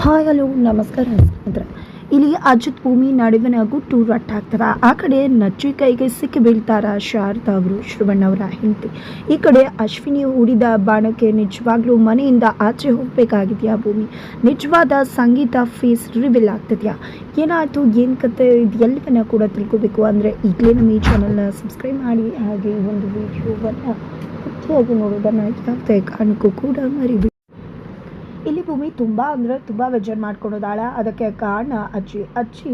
Hi hello ನಮಸ್ಕಾರ ಸ್ನೇಹಿತರೆ. ಇಲ್ಲಿ ಅಜಿತ್ ಭೂಮಿ ನಡುವಿನ ಗುಟ್ಟು ರಟ್ಟಾಗ್ತದ. ಆ ಕಡೆ ನಚ್ಚಿ ಕೈಗೆ ಸಿಕ್ಕಿ ಬೀಳ್ತಾರ ಶಾರದಾ ಅವರು, ಶ್ರವಣ್ಣವರ ಹೆಂಡತಿ. ಈ ಕಡೆ ಅಶ್ವಿನಿ ಹೂಡಿದ ಬಾಣಕ್ಕೆ ನಿಜವಾಗ್ಲೂ ಮನೆಯಿಂದ ಆಚೆ ಹೋಗ್ಬೇಕಾಗಿದೆಯಾ ಭೂಮಿ? ನಿಜವಾದ ಸಂಗೀತ ಫೇಸ್ ರಿವೀಲ್ ಆಗ್ತಿದೆಯಾ? ಏನಾಯ್ತು, ಏನು ಕತೆ, ಇದು ಎಲ್ಲವನ್ನ ಕೂಡ ತಿಳ್ಕೊಬೇಕು ಅಂದರೆ ಈಗಲೇ ನಮ್ಮ ಈ ಚಾನಲ್ನ ಸಬ್ಸ್ಕ್ರೈಬ್ ಮಾಡಿ, ಹಾಗೆ ಈ ಒಂದು ವಿಡಿಯೋವನ್ನು ಪೂರ್ತಿಯಾಗಿ ನೋಡೋದನ್ನು ಯಾವುದೇ ಕಾರಣಕ್ಕೂ ಕೂಡ ಮರಿಬೇಡಿ. ಇಲ್ಲಿ ಭೂಮಿ ತುಂಬ ಅಂದರೆ ತುಂಬ ಬೇಜಾರು ಮಾಡ್ಕೊಳೋದಾಳ. ಅದಕ್ಕೆ ಕಾರಣ ಅಜ್ಜಿ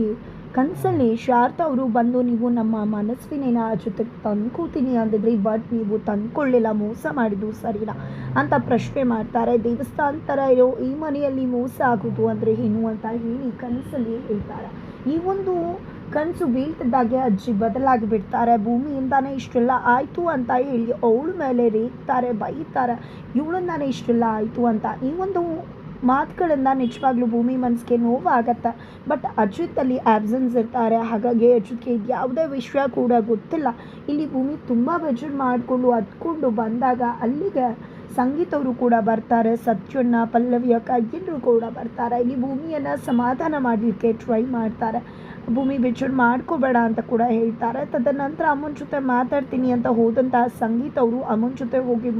ಕನಸಲ್ಲಿ ಶಾರದಾ ಅವರು ಬಂದು, ನೀವು ನಮ್ಮ ಮನಸ್ವಿನ ಜೊತೆಗೆ ತಂದ್ಕೋತೀನಿ ಅಂದಿದ್ರಿ, ಬಟ್ ನೀವು ತಂದ್ಕೊಳ್ಳಿಲ್ಲ, ಮೋಸ ಮಾಡಿದ್ದು ಸರಿನಾ ಅಂತ ಪ್ರಶ್ನೆ ಮಾಡ್ತಾರೆ. ದೇವಸ್ಥಾನ ಥರ ಇರೋ ಈ ಮನೆಯಲ್ಲಿ ಮೋಸ ಆಗೋದು ಅಂದರೆ ಏನು ಅಂತ ಹೇಳಿ ಕನಸಲ್ಲಿ ಹೇಳ್ತಾರೆ. ಈ ಒಂದು ಕನಸು ಬೀಳ್ತಿದ್ದಾಗೆ ಅಜ್ಜಿ ಬದಲಾಗಿ ಬಿಡ್ತಾರೆ. ಭೂಮಿಯಿಂದಾನೇ ಇಷ್ಟೆಲ್ಲ ಆಯಿತು ಅಂತ ಹೇಳಿ ಅವಳ ಮೇಲೆ ರೇಗ್ತಾರೆ, ಬೈತಾರೆ, ಇವಳಿಂದಾನೇ ಇಷ್ಟೆಲ್ಲ ಆಯಿತು ಅಂತ. ಈ ಒಂದು ಮಾತುಗಳಿಂದ ನಿಜವಾಗ್ಲೂ ಭೂಮಿ ಮನಸ್ಸಿಗೆ ನೋವಾಗತ್ತೆ. ಬಟ್ ಅಜಿತಲ್ಲಿ ಆಬ್ಸೆನ್ಸ್ ಇರ್ತಾರೆ, ಹಾಗಾಗಿ ಅಜಿತ್ಗೆ ಇದು ಯಾವುದೇ ವಿಷಯ ಕೂಡ ಗೊತ್ತಿಲ್ಲ. ಇಲ್ಲಿ ಭೂಮಿ ತುಂಬ ಬೇಜಾರು ಮಾಡಿಕೊಂಡು ಹತ್ಕೊಂಡು ಬಂದಾಗ ಅಲ್ಲಿಗೆ ಸಂಗೀತ ಅವರು ಕೂಡ ಬರ್ತಾರೆ, ಸತ್ಯಣ್ಣ, ಪಲ್ಲವಿ ಅಕ್ಕ ಎಲ್ಲರೂ ಕೂಡ ಬರ್ತಾರೆ. ಇಲ್ಲಿ ಭೂಮಿಯನ್ನು ಸಮಾಧಾನ ಮಾಡಲಿಕ್ಕೆ ಟ್ರೈ ಮಾಡ್ತಾರೆ. ಭೂಮಿ ಬೇಜಾರು ಮಾಡ್ಕೋಬೇಡ ಅಂತ ಕೂಡ ಹೇಳ್ತಾರೆ. ತದನಂತರ ಅಮ್ಮನ ಜೊತೆ ಮಾತಾಡ್ತೀನಿ ಅಂತ ಹೋದಂತಹ ಸಂಗೀತ ಅವರು ಅಮ್ಮನ ಜೊತೆ ಹೋಗಿ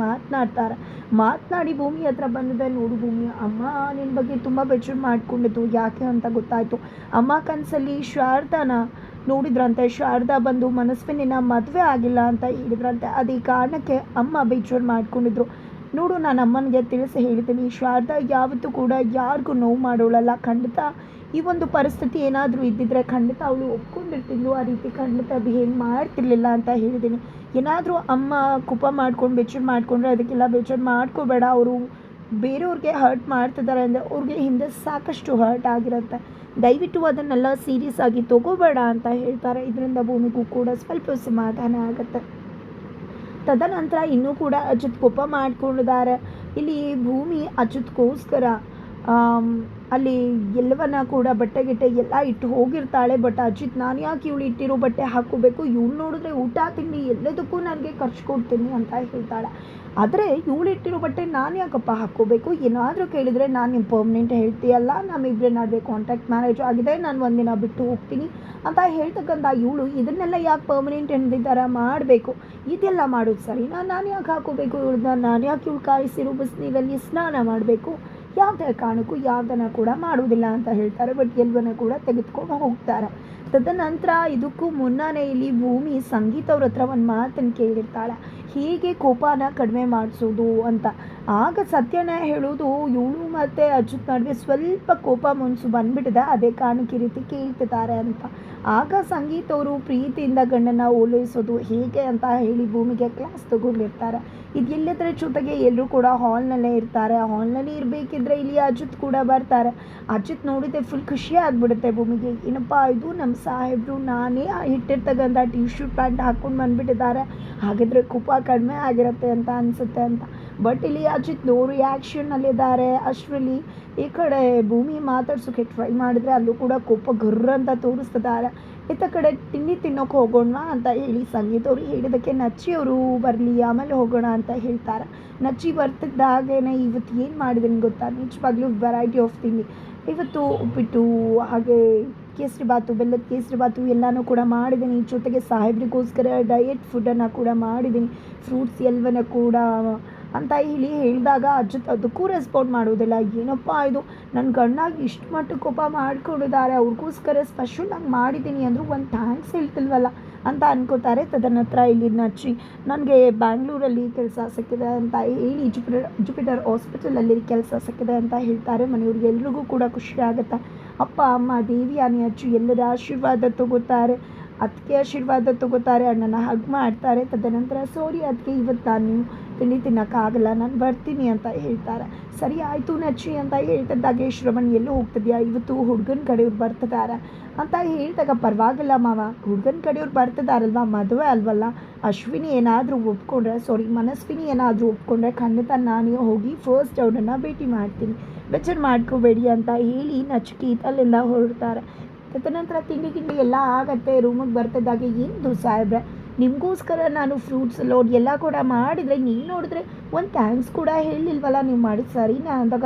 ಮಾತನಾಡಿ ಭೂಮಿ ಹತ್ರ ಬಂದಿದೆ. ನೋಡು ಭೂಮಿ, ಅಮ್ಮ ನಿನ್ನ ಬಗ್ಗೆ ತುಂಬ ಬೇಜಾರು ಮಾಡ್ಕೊಂಡಿದ್ದು, ಯಾಕೆ ಅಂತ ಗೊತ್ತಾಯಿತು. ಅಮ್ಮ ಕನಸಲ್ಲಿ ಶಾರದಾನ ನೋಡಿದ್ರಂತೆ. ಶಾರದಾ ಬಂದು ಮನಸ್ವಿನ ಮದುವೆ ಆಗಿಲ್ಲ ಅಂತ ಹೇಳಿದ್ರಂತೆ. ಅದೇ ಕಾರಣಕ್ಕೆ ಅಮ್ಮ ಬೇಜಾರು ಮಾಡ್ಕೊಂಡಿದ್ರು. ನೋಡು, ನಾನು ಅಮ್ಮನಿಗೆ ತಿಳಿಸಿ ಹೇಳ್ತೀನಿ, ಶಾರದಾ ಯಾವತ್ತೂ ಕೂಡ ಯಾರಿಗೂ ನೋವು ಮಾಡೋಳಲ್ಲ. ಖಂಡಿತ ಈ ಒಂದು ಪರಿಸ್ಥಿತಿ ಏನಾದರೂ ಇದ್ದಿದ್ರೆ ಖಂಡಿತ ಅವಳು ಒಪ್ಕೊಂಡಿರ್ತಿದ್ಲು, ಆ ರೀತಿ ಖಂಡಿತ ಬಿಹೇವ್ ಮಾಡ್ತಿರ್ಲಿಲ್ಲ ಅಂತ ಹೇಳಿದ್ದೀನಿ. ಏನಾದರೂ ಅಮ್ಮ ಕೋಪ ಮಾಡ್ಕೊಂಡು ಬೇಜಾರು ಮಾಡಿಕೊಂಡ್ರೆ ಅದಕ್ಕೆಲ್ಲ ಬೇಜಾರು ಮಾಡ್ಕೋಬೇಡ. ಅವರು ಬೇರೆಯವ್ರಿಗೆ ಹರ್ಟ್ ಮಾಡ್ತಿದ್ದಾರೆ ಅಂದರೆ ಅವ್ರಿಗೆ ಹಿಂದೆ ಸಾಕಷ್ಟು ಹರ್ಟ್ ಆಗಿರುತ್ತೆ. ದಯವಿಟ್ಟು ಅದನ್ನೆಲ್ಲ ಸೀರಿಯಸ್ ಆಗಿ ತಗೋಬೇಡ ಅಂತ ಹೇಳ್ತಾರೆ. ಇದರಿಂದ ಭೂಮಿಗೂ ಕೂಡ ಸ್ವಲ್ಪ ಸಮಾಧಾನ ಆಗುತ್ತೆ. ತದನಂತರ ಇನ್ನೂ ಕೂಡ ಅಜಿತ್ ಕೋಪ ಮಾಡ್ಕೊಂಡಿದ್ದಾರೆ. ಇಲ್ಲಿ ಭೂಮಿ ಅಜಿತ್ಗೋಸ್ಕರ ಅಲ್ಲಿ ಎಲ್ಲವನ್ನ ಕೂಡ ಬಟ್ಟೆ ಎಲ್ಲ ಇಟ್ಟು ಹೋಗಿರ್ತಾಳೆ. ಬಟ್ ಅಜಿತ್, ನಾನು ಯಾಕೆ ಇವಳು ಇಟ್ಟಿರೋ ಬಟ್ಟೆ ಹಾಕ್ಕೋಬೇಕು, ಇವಳು ನೋಡಿದ್ರೆ ಊಟ ತಿಂಡಿ ಎಲ್ಲದಕ್ಕೂ ನನಗೆ ಖರ್ಚು ಕೊಡ್ತೀನಿ ಅಂತ ಹೇಳ್ತಾಳೆ. ಆದರೆ ಇವಳು ಇಟ್ಟಿರೋ ಬಟ್ಟೆ ನಾನು ಯಾಕಪ್ಪ ಹಾಕ್ಕೋಬೇಕು, ಏನಾದರೂ ಕೇಳಿದರೆ ನಾನು ನಿಮ್ಮ ಪರ್ಮನೆಂಟ್ ಹೇಳ್ತೀಯಲ್ಲ, ನಮ್ಮಿಬ್ಬರೇ ನಡುವೆ ಕಾಂಟ್ಯಾಕ್ಟ್ ಮ್ಯಾರೇಜ್ ಆಗಿದೆ, ನಾನು ಒಂದಿನ ಬಿಟ್ಟು ಹೋಗ್ತೀನಿ ಅಂತ ಹೇಳ್ತಕ್ಕಂಥ ಇವಳು ಇದನ್ನೆಲ್ಲ ಯಾಕೆ ಪರ್ಮನೆಂಟ್ ಎಂದಿದ್ದಾರೆ ಮಾಡಬೇಕು, ಇದೆಲ್ಲ ಮಾಡೋದು ಸರಿ, ನಾನು ಯಾಕೆ ಹಾಕೋಬೇಕು ಇವಳನ್ನ, ನಾನು ಯಾಕೆ ಇವಳು ಕಾಯಿಸಿರೋ ಬಿಸಿನೀರಲ್ಲಿ ಸ್ನಾನ ಮಾಡಬೇಕು, ಯಾವುದೇ ಕಾರಣಕ್ಕೂ ಯಾವುದನ್ನು ಕೂಡ ಮಾಡುವುದಿಲ್ಲ ಅಂತ ಹೇಳ್ತಾರೆ. ಬಟ್ ಎಲ್ಲವನ್ನ ಕೂಡ ತೆಗೆದುಕೊಂಡು ಹೋಗ್ತಾರೆ. ತದನಂತರ ಇದಕ್ಕೂ ಮುನ್ನನೇ ಇಲ್ಲಿ ಭೂಮಿ ಸಂಗೀತ ಅವ್ರ ಹತ್ರ ಒಂದು ಮಾತನ್ನು ಕೇಳಿರ್ತಾಳೆ, ಹೀಗೆ ಕೋಪನ ಕಡಿಮೆ ಮಾಡಿಸೋದು ಅಂತ. ಆಗ ಸತ್ಯನ ಹೇಳೋದು, ಇವಳು ಮತ್ತು ಅಜಿತ್ ನಡುವೆ ಸ್ವಲ್ಪ ಕೋಪ ಮುನ್ಸು ಬಂದ್ಬಿಟ್ಟಿದೆ, ಅದೇ ಕಾರಣಕ್ಕೆ ಈ ರೀತಿ ಕೇಳ್ತಿದ್ದಾರೆ ಅಂತ. ಆಗ ಸಂಗೀತ ಅವರು ಪ್ರೀತಿಯಿಂದ ಗಂಡನ ಓಲೈಸೋದು ಹೇಗೆ ಅಂತ ಹೇಳಿ ಭೂಮಿಗೆ ಕ್ಲಾಸ್ ತಗೊಂಡಿರ್ತಾರೆ. ಇದೆಲ್ಲದರ ಜೊತೆಗೆ ಎಲ್ಲರೂ ಕೂಡ ಹಾಲ್ನಲ್ಲೇ ಇರ್ತಾರೆ. ಹಾಲ್ನಲ್ಲಿ ಇರಬೇಕಿದ್ರೆ ಇಲ್ಲಿ ಅಜಿತ್ ಕೂಡ ಬರ್ತಾರೆ. ಅಜಿತ್ ನೋಡಿದ್ರೆ ಫುಲ್ ಖುಷಿ ಆಗಿಬಿಡುತ್ತೆ ಭೂಮಿಗೆ. ಏನಪ್ಪ ಇದು, ನಮ್ಮ ಸಾಹೇಬರು ನಾನೇ ಇಟ್ಟಿರ್ತಕ್ಕಂಥ ಟಿ ಶರ್ಟ್ ಪ್ಯಾಂಟ್ ಹಾಕ್ಕೊಂಡು ಬಂದುಬಿಟ್ಟಿದ್ದಾರೆ, ಹಾಗಿದ್ರೆ ಕೋಪ ಕಡಿಮೆ ಆಗಿರುತ್ತೆ ಅಂತ ಅನಿಸುತ್ತೆ ಅಂತ. ಬಟ್ ಇಲ್ಲಿ ಅಜಿತ್ ನೋ ರಿಯಾಕ್ಷನ್ನಲ್ಲಿದ್ದಾರೆ. ಅಷ್ಟರಲ್ಲಿ ಈ ಕಡೆ ಭೂಮಿ ಮಾತಾಡ್ಸೋಕ್ಕೆ ಟ್ರೈ ಮಾಡಿದ್ರೆ ಅಲ್ಲೂ ಕೂಡ ಕೋಪ ಗರ್ರ ಅಂತ ತೋರಿಸ್ತಿದ್ದಾರೆ. ಇತ್ತ ಕಡೆ ತಿಂಡಿ ತಿನ್ನೋಕೆ ಹೋಗೋಣ ಅಂತ ಹೇಳಿ ಸಂಗೀತ ಅವರು ಹೇಳಿದ್ದಕ್ಕೆ ನಚ್ಚಿ ಅವರು ಬರಲಿ ಆಮೇಲೆ ಹೋಗೋಣ ಅಂತ ಹೇಳ್ತಾರೆ. ನಚ್ಚಿ ಬರ್ತಿದ್ದಾಗೇನೆ ಇವತ್ತು ಏನು ಮಾಡಿದ್ದೀನಿ ಗೊತ್ತಾ, ನಿಜವಾಗ್ಲೂ ವೆರೈಟಿ ಆಫ್ ತಿಂಡಿ. ಇವತ್ತು ಉಪ್ಪಿಟ್ಟು, ಹಾಗೆ ಕೇಸರಿ ಬಾತು, ಬೆಲ್ಲದ ಕೇಸರಿ ಬಾತು ಎಲ್ಲನೂ ಕೂಡ ಮಾಡಿದ್ದೀನಿ. ಜೊತೆಗೆ ಸಾಹೇಬ್ರಿಗೋಸ್ಕರ ಡಯಟ್ ಫುಡ್ಡನ್ನು ಕೂಡ ಮಾಡಿದ್ದೀನಿ, ಫ್ರೂಟ್ಸ್ ಎಲ್ಲವನ್ನ ಕೂಡ ಅಂತ ಹೇಳಿ ಹೇಳಿದಾಗ ಅಜಿತ್ ಅದಕ್ಕೂ ರೆಸ್ಪಾಂಡ್ ಮಾಡೋದಿಲ್ಲ. ಏನಪ್ಪ ಇದು, ನನ್ನ ಗಂಡಾಗಿ ಇಷ್ಟು ಮಟ್ಟಿಗೆ ಕೋಪ ಮಾಡ್ಕೊಂಡಿದ್ದಾರೆ, ಅವ್ರಿಗೋಸ್ಕರ ಸ್ಪೆಷಲಾಗಿ ಮಾಡಿದ್ದೀನಿ ಅಂದರೂ ಒಂದು ಥ್ಯಾಂಕ್ಸ್ ಹೇಳ್ತಿಲ್ವಲ್ಲ ಅಂತ ಅನ್ಕೋತಾರೆ. ತದನಂತರ ಇಲ್ಲಿ ನಚ್ಚಿ, ನನಗೆ ಬ್ಯಾಂಗ್ಳೂರಲ್ಲಿ ಕೆಲಸ ಸಿಕ್ಕಿದೆ ಅಂತ ಹೇಳಿ ಜುಪಿಟರ್ ಹಾಸ್ಪಿಟಲಲ್ಲಿ ಕೆಲಸ ಸಿಕ್ಕಿದೆ ಅಂತ ಹೇಳ್ತಾರೆ. ಮನೆಯವ್ರಿಗೆ ಎಲ್ರಿಗೂ ಕೂಡ ಖುಷಿ ಆಗುತ್ತೆ. ಅಪ್ಪ ಅಮ್ಮ ದೇವಿಯಾನಿ ಅಜ್ಜಿ ಎಲ್ಲರ ಆಶೀರ್ವಾದ ತಗೋತಾರೆ, ಅದಕ್ಕೆ ಆಶೀರ್ವಾದ ತಗೋತಾರೆ, ಅಣ್ಣನ ಹಗ್ ಮಾಡ್ತಾರೆ. ತದನಂತರ ಸಾರಿ ಅದಕ್ಕೆ ಇವತ್ತು ನಾನು ತಿಂಡಿ ತಿನ್ನೋಕ್ಕಾಗಲ್ಲ, ನಾನು ಬರ್ತೀನಿ ಅಂತ ಹೇಳ್ತಾರೆ. ಸರಿ ಆಯಿತು ನಚ್ಚಿ ಅಂತ ಹೇಳ್ತಿದ್ದಾಗೆ ಶ್ರವಣ್ ಎಲ್ಲೂ ಹೋಗ್ತಿದ್ಯಾ, ಇವತ್ತು ಹುಡುಗನ ಕಡೆಯವ್ರು ಬರ್ತಿದ್ದಾರೆ ಅಂತ ಹೇಳ್ದಾಗ, ಪರವಾಗಿಲ್ಲ ಮಾವ, ಹುಡುಗನ ಕಡೆಯವ್ರು ಬರ್ತಿದ್ದಾರಲ್ವ, ಮದುವೆ ಅಲ್ವಲ್ಲ, ಅಶ್ವಿನಿ ಏನಾದರೂ ಮನಸ್ವಿನಿ ಏನಾದರೂ ಒಪ್ಕೊಂಡ್ರೆ ಖಂಡಿತ ನಾನೇ ಹೋಗಿ ಫಸ್ಟ್ ಅವ್ರನ್ನ ಭೇಟಿ ಮಾಡ್ತೀನಿ, ಬೇಜಾರು ಮಾಡ್ಕೋಬೇಡಿ ಅಂತ ಹೇಳಿ ನಚಿಕೇತ್ ಅಲ್ಲಿಂದ ಹೊರಡ್ತಾರೆ. ತದನಂತರ ತಿಂಡಿ ಎಲ್ಲ ಆಗತ್ತೆ. ರೂಮಿಗೆ ಬರ್ತಿದ್ದಾಗೆ, ಏನು ಸಾಹೇಬ್ರೆ, ನಿಮಗೋಸ್ಕರ ನಾನು ಫ್ರೂಟ್ಸ್ ಸಲಾಡ್ ಎಲ್ಲ ಕೂಡ ಮಾಡಿದರೆ ನೀವು ನೋಡಿದ್ರೆ ಒಂದು ಥ್ಯಾಂಕ್ಸ್ ಕೂಡ ಹೇಳಿಲ್ವಲ್ಲ, ನೀವು ಮಾಡಿದ್ದು ಸರಿನಾ ಅಂದಾಗ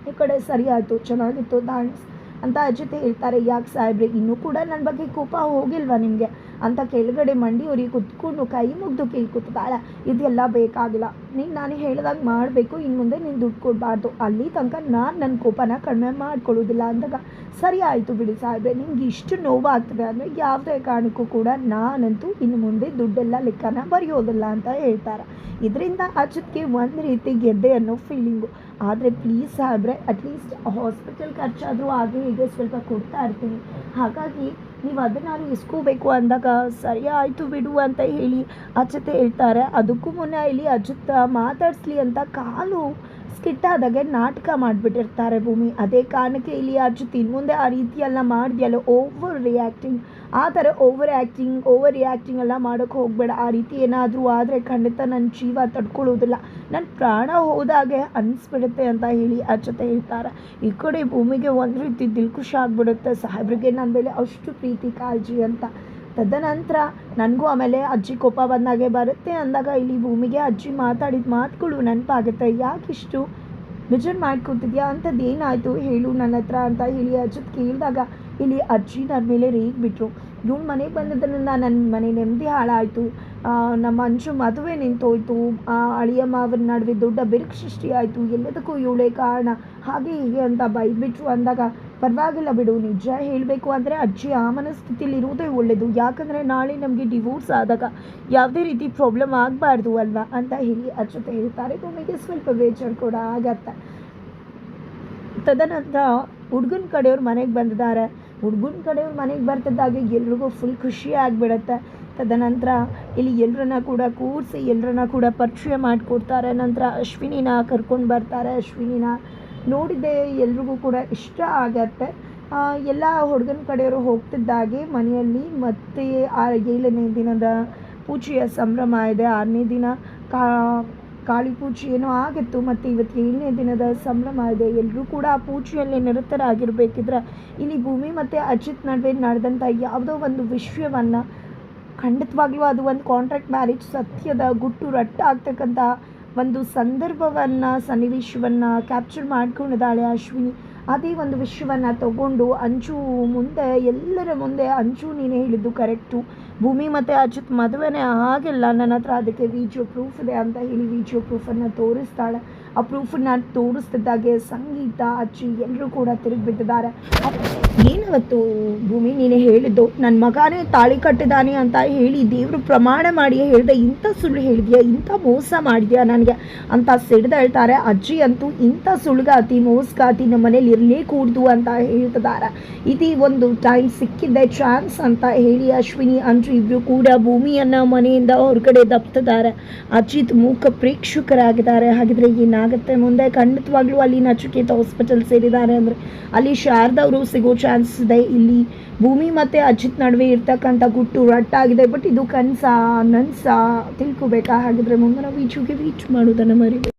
ಈ ಕಡೆ ಸರಿ ಆಯಿತು, ಚೆನ್ನಾಗಿತ್ತು, ಥ್ಯಾಂಕ್ಸ್ ಅಂತ ಅಜಿತ್ ಹೇಳ್ತಾರೆ. ಯಾಕೆ ಸಾಹೇಬ್ರೆ, ಇನ್ನೂ ಕೂಡ ನನ್ನ ಬಗ್ಗೆ ಕೋಪ ಹೋಗಿಲ್ವಾ ನಿಮಗೆ ಅಂತ ಕೆಳಗಡೆ ಮಂಡಿಯೂರಿ ಕುತ್ಕೊಂಡು ಕೈ ಮುಗ್ದು ಕೇಳ್ಕೊತಾಳೆ. ಇದೆಲ್ಲ ಬೇಕಾಗಿಲ್ಲ, ನೀನು ನಾನು ಹೇಳ್ದಾಗ ಮಾಡಬೇಕು, ಇನ್ನು ಮುಂದೆ ನೀನು ದುಡ್ಡು ಕೊಡಬಾರ್ದು, ಅಲ್ಲಿ ತನಕ ನಾನು ನನ್ನ ಕೋಪನ ಕಡಿಮೆ ಮಾಡ್ಕೊಳ್ಳೋದಿಲ್ಲ ಅಂದಾಗ, ಸರಿ ಆಯಿತು ಬಿಡಿ ಸಾಹೇಬ್ರೆ, ನಿಮ್ಗೆ ಇಷ್ಟು ನೋವಾಗ್ತದೆ ಅಂದರೆ ಯಾವುದೇ ಕಾರಣಕ್ಕೂ ಕೂಡ ನಾನಂತೂ ಇನ್ನು ಮುಂದೆ ದುಡ್ಡೆಲ್ಲ ಲೆಕ್ಕನ ಬರೆಯೋದಿಲ್ಲ ಅಂತ ಹೇಳ್ತಾರೆ. ಇದರಿಂದ ಅಜಿತ್ಗೆ ಒಂದು ರೀತಿ ಗೆದ್ದೆ ಅನ್ನೋ ಫೀಲಿಂಗು. ಆದರೆ ಪ್ಲೀಸ್ ಸಾಹೇಬ್ರೆ, ಅಟ್ಲೀಸ್ಟ್ ಹಾಸ್ಪಿಟಲ್ ಖರ್ಚಾದರೂ ಹಾಗೆ ಹೀಗೆ ಸ್ವಲ್ಪ ಕೊಡ್ತಾ ಇರ್ತೀನಿ, ಹಾಗಾಗಿ ನೀವು ಅದನ್ನಾದ್ರು ಇಸ್ಕೋಬೇಕು ಅಂದಾಗ, ಸರಿ ಆಯಿತು ಬಿಡು ಅಂತ ಹೇಳಿ ಅಜಿತ್ ಹೇಳ್ತಾರೆ. ಅದಕ್ಕೂ ಮುನ್ನ ಇಲ್ಲಿ ಅಜಿತ್ ಮಾತಾಡಿಸ್ಲಿ ಅಂತ ಕಾಲು ಸ್ಕಿಟ್ಟಾದಾಗೆ ನಾಟಕ ಮಾಡಿಬಿಟ್ಟಿರ್ತಾರೆ ಭೂಮಿ. ಅದೇ ಕಾರಣಕ್ಕೆ ಇಲ್ಲಿ ಅಜಿತ್ ಇನ್ನು ಮುಂದೆ ಆ ರೀತಿಯೆಲ್ಲ ಮಾಡಿದೆಯಲ್ಲ, ಓವರ್ ರಿಯಾಕ್ಟಿಂಗ್, ಆ ಥರ ಓವರ್ ರಿಯಾಕ್ಟಿಂಗ್ ಎಲ್ಲ ಮಾಡೋಕ್ಕೆ ಹೋಗಬೇಡ. ಆ ರೀತಿ ಏನಾದರೂ ಆದರೆ ಖಂಡಿತ ನನ್ನ ಜೀವ ತಡ್ಕೊಳ್ಳೋದಿಲ್ಲ, ನನ್ನ ಪ್ರಾಣ ಹೋದಾಗೆ ಅನಿಸ್ಬಿಡುತ್ತೆ ಅಂತ ಹೇಳಿ ಅಜಿತ್ ಹೇಳ್ತಾರೆ. ಈ ಕಡೆ ಭೂಮಿಗೆ ಒಂದು ರೀತಿ ದಿಲ್ಖುಷಿ ಆಗಿಬಿಡುತ್ತೆ, ಸಾಹೇಬ್ರಿಗೆ ನನ್ನ ಮೇಲೆ ಅಷ್ಟು ಪ್ರೀತಿ ಕಾಳಜಿ ಅಂತ. ತದನಂತರ ನನಗೂ ಆಮೇಲೆ ಅಜ್ಜಿ ಕೋಪ ಬಂದಾಗೆ ಬರುತ್ತೆ ಅಂದಾಗ ಇಲ್ಲಿ ಭೂಮಿಗೆ ಅಜ್ಜಿ ಮಾತಾಡಿದ ಮಾತುಗಳು ನೆನಪಾಗುತ್ತೆ. ಯಾಕಿಷ್ಟು ವಿಜನ್ ಮಾಡ್ಕೊತಿದ್ಯಾ, ಅಂಥದ್ದು ಏನಾಯಿತು ಹೇಳು ನನ್ನ ಹತ್ರ ಅಂತ ಹೇಳಿ ಅಜಿತ್ ಕೇಳಿದಾಗ ಇಲ್ಲಿ ಅಜ್ಜಿ ನನ್ನ ಮೇಲೆ ರೇಗಿಬಿಟ್ರು. ಇವಳು ಮನೆಗೆ ಬಂದಿದ್ದರಿಂದ ನನ್ನ ಮನೆ ನೆಮ್ಮದಿ ಹಾಳಾಯಿತು, ನಮ್ಮ ಅಂಚು ಮದುವೆ ನಿಂತೋಯ್ತು, ಅಳಿಯ ಮಾವನ ನಡುವೆ ದೊಡ್ಡ ಬಿರುಕು ಸೃಷ್ಟಿಯಾಯಿತು, ಎಲ್ಲದಕ್ಕೂ ಇವಳೇ ಕಾರಣ, ಹಾಗೆ ಹೀಗೆ ಅಂತ ಬೈದ್ಬಿಟ್ರು ಅಂದಾಗ, ಪರವಾಗಿಲ್ಲ ಬಿಡು, ನಿಜ ಹೇಳಬೇಕು ಅಂದರೆ ಅಜ್ಜಿ ಆ ಮನಸ್ಥಿತಿಯಲ್ಲಿ ಇರೋದೇ ಒಳ್ಳೆಯದು, ಯಾಕಂದರೆ ನಾಳೆ ನಮಗೆ ಡಿವೋರ್ಸ್ ಆದಾಗ ಯಾವುದೇ ರೀತಿ ಪ್ರಾಬ್ಲಮ್ ಆಗಬಾರ್ದು ಅಲ್ವಾ ಅಂತ ಹೇಳಿ ಅಜ್ಜತೆ ಹೇಳ್ತಾರೆ. ಭೂಮಿಗೆ ಸ್ವಲ್ಪ ಬೇಜಾರು ಕೂಡ ಆಗತ್ತೆ. ತದನಂತರ ಹುಡುಗನ ಕಡೆಯವ್ರು ಮನೆಗೆ ಬಂದಿದ್ದಾರೆ. ಹುಡುಗನ ಕಡೆಯವ್ರು ಮನೆಗೆ ಬರ್ತಿದ್ದಾಗೆ ಎಲ್ರಿಗೂ ಫುಲ್ ಖುಷಿ ಆಗಿಬಿಡುತ್ತೆ. ತದನಂತರ ಇಲ್ಲಿ ಎಲ್ಲರನ್ನ ಕೂಡ ಕೂರಿಸಿ ಎಲ್ಲರನ್ನ ಕೂಡ ಪರಿಚಯ ಮಾಡಿಕೊಡ್ತಾರೆ. ನಂತರ ಅಶ್ವಿನಿನ ಕರ್ಕೊಂಡು ಬರ್ತಾರೆ. ಅಶ್ವಿನಿನ ನೋಡಿದ್ದೆ ಎಲ್ರಿಗೂ ಕೂಡ ಇಷ್ಟ ಆಗತ್ತೆ. ಎಲ್ಲ ಹುಡುಗನ ಕಡೆಯವರು ಹೋಗ್ತಿದ್ದಾಗೆ ಮನೆಯಲ್ಲಿ ಮತ್ತೆ 7ನೇ ದಿನದ ಪೂಜೆಯ ಸಂಭ್ರಮ ಇದೆ. 6ನೇ ದಿನ ಕಾಳಿ ಪೂಜೆ ಏನೋ ಆಗಿತ್ತು, ಮತ್ತು ಇವತ್ತು 7ನೇ ದಿನದ ಸಂಭ್ರಮ ಇದೆ. ಎಲ್ಲರೂ ಕೂಡ ಆ ಪೂಜೆಯಲ್ಲಿ ನಿರತರಾಗಿರಬೇಕಿದ್ರೆ ಇಲ್ಲಿ ಭೂಮಿ ಮತ್ತು ಅಜಿತ್ ನಡುವೆ ನಡೆದಂಥ ಯಾವುದೋ ಒಂದು ವಿಷಯವನ್ನು, ಖಂಡಿತವಾಗ್ಲೂ ಅದು ಒಂದು ಕಾಂಟ್ರಾಕ್ಟ್ ಮ್ಯಾರೇಜ್ ಸತ್ಯದ ಗುಟ್ಟು ರಟ್ಟಾಗ್ತಕ್ಕಂಥ ಒಂದು ಸಂದರ್ಭವನ್ನು, ಸನ್ನಿವೇಶವನ್ನು ಕ್ಯಾಪ್ಚರ್ ಮಾಡ್ಕೊಂಡಿದ್ದಾಳೆ ಅಶ್ವಿನಿ. ಅದೇ ಒಂದು ವಿಷಯವನ್ನು ತಗೊಂಡು ಅಂಚು ಮುಂದೆ, ಎಲ್ಲರ ಮುಂದೆ, ಅಂಚು ನೀನು ಹೇಳಿದ್ದು ಕರೆಕ್ಟು, ಭೂಮಿ ಮತ್ತು ಅಜಿತ್ ಮದುವೆನೇ ಆಗಿಲ್ಲ, ನನ್ನ ಹತ್ರ ಅದಕ್ಕೆ ವಿಡಿಯೋ ಪ್ರೂಫ್ ಇದೆ ಅಂತ ಹೇಳಿ ವಿಡಿಯೋ ಪ್ರೂಫನ್ನು ತೋರಿಸ್ತಾಳೆ. ಆ ಪ್ರೂಫನ್ನು ತೋರಿಸ್ತಿದ್ದಾಗೆ ಸಂಗೀತ, ಅಜ್ಜಿ ಎಲ್ಲರೂ ಕೂಡ ತಿರುಗಿಬಿಟ್ಟಿದ್ದಾರೆ. ಏನಾವತ್ತು ಭೂಮಿ ನೀನು ಹೇಳಿದ್ದು ನನ್ನ ಮಗನೇ ತಾಳಿ ಕಟ್ಟಿದ್ದಾನೆ ಅಂತ ಹೇಳಿ ದೇವರು ಪ್ರಮಾಣ ಮಾಡಿ ಹೇಳಿದೆ, ಇಂಥ ಸುಳ್ಳು ಹೇಳಿದ್ಯಾ, ಇಂಥ ಮೋಸ ಮಾಡಿದ್ಯಾ ನನಗೆ ಅಂತ ಸಿಡ್ದು ಹೇಳ್ತಾರೆ. ಅಜ್ಜಿ ಅಂತೂ ಇಂಥ ಸುಳ್ಗಾತಿ ಮೋಸ್ಗಾತಿ ನಮ್ಮ ಮನೇಲಿ ಇರಲೇ ಕೂಡ್ದು ಅಂತ ಹೇಳ್ತಿದ್ದಾರೆ. ಇದು ಒಂದು ಟೈಮ್ ಸಿಕ್ಕಿದ್ದೆ ಚಾನ್ಸ್ ಅಂತ ಹೇಳಿ ಅಶ್ವಿನಿ ಅಂಚು ಇಬ್ಬರು ಕೂಡ ಭೂಮಿಯನ್ನು ಮನೆಯಿಂದ ಹೊರಗಡೆ ದಬ್ತಿದ್ದಾರೆ. ಅಜಿತ್ ಮೂಕ ಪ್ರೇಕ್ಷಕರಾಗಿದ್ದಾರೆ. ಹಾಗಿದ್ರೆ ಏನಾಗುತ್ತೆ ಮುಂದೆ? ಖಂಡಿತವಾಗ್ಲೂ ಅಲ್ಲಿ ನಚಿಕೇತ ಹಾಸ್ಪಿಟಲ್ ಸೇರಿದ್ದಾರೆ ಅಂದರೆ ಅಲ್ಲಿ ಶಾರದವರು ಸಿಗೋ ಚಾನ್ಸ್ ಇದೆ. ಇಲ್ಲಿ ಭೂಮಿ ಮತ್ತು ಅಜಿತ್ ನಡುವೆ ಇರ್ತಕ್ಕಂಥ ಗುಟ್ಟು ರಟ್ಟಾಗಿದೆ. ಬಟ್ ಇದು ಕನಸ ನನ್ಸ ತಿಳ್ಕೊಬೇಕಾ? ಹಾಗಿದ್ರೆ ಮುಂದಿನ ವೀಡಿಯೋಗೆ ರೀಚ್ ಮಾಡೋದನ್ನು ಮರಿಬೇಕು.